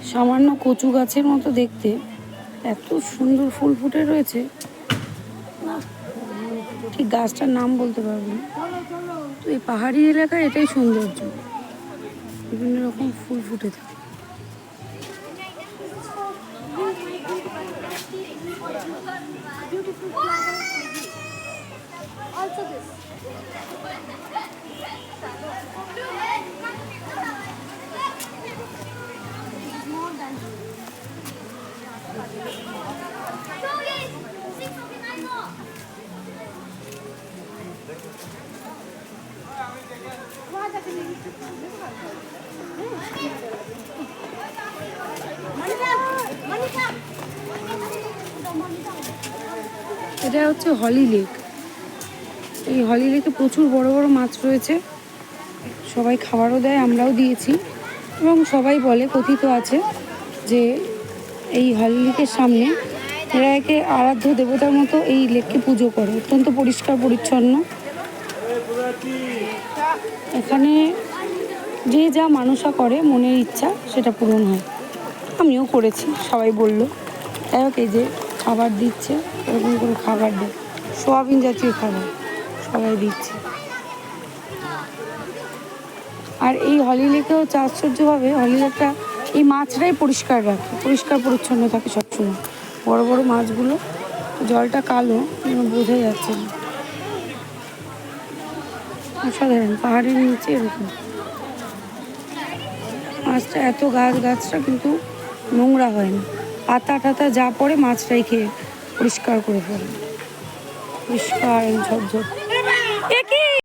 সামান্য কচু গাছের মতো দেখতে, এত সুন্দর ফুল ফুটে রয়েছে। ঠিক গাছটার নাম বলতে পারবো না। তো এই পাহাড়ি এলাকায় এটাই সৌন্দর্য, বিভিন্ন রকম ফুল ফুটে থাকে। এটা হচ্ছে হলি লেক। এই হলি লেকে প্রচুর বড় বড় মাছ রয়েছে। সবাই খাবারও দেয়, আমরাও দিয়েছি। এবং সবাই বলে, কথিত আছে যে এই হলি লেকের সামনে এরা একে আরাধ্য দেবতার মতো এই লেককে পুজো করে। অত্যন্ত পরিষ্কার পরিচ্ছন্ন। এখানে যে যা মানসা করে, মনের ইচ্ছা সেটা পূরণ হয়। আমিও করেছি, সবাই বলল। যাই হোক, এই যে খাবার দিচ্ছে, এরকম করে খাবার দেয়, সোয়াবিন জাতীয় খাবার সবাই দিচ্ছে। আর এই হলি লেকে হচ্ছে আশ্চর্যভাবে, হলি লেকটা এই মাছটাই পরিষ্কার রাখে, পরিষ্কার পরিচ্ছন্ন থাকে সবসময়। বড় বড় মাছগুলো, জলটা কালো, বোঝা যাচ্ছে না। অসাধারণ, পাহাড়ের নিচে এরকম মাছটা, এত গাছটা কিন্তু নোংরা হয় না। পাতা টাতা যা পড়ে মাছটাই খেয়ে পরিষ্কার করে ফেলে, পরিষ্কার ঝরঝর।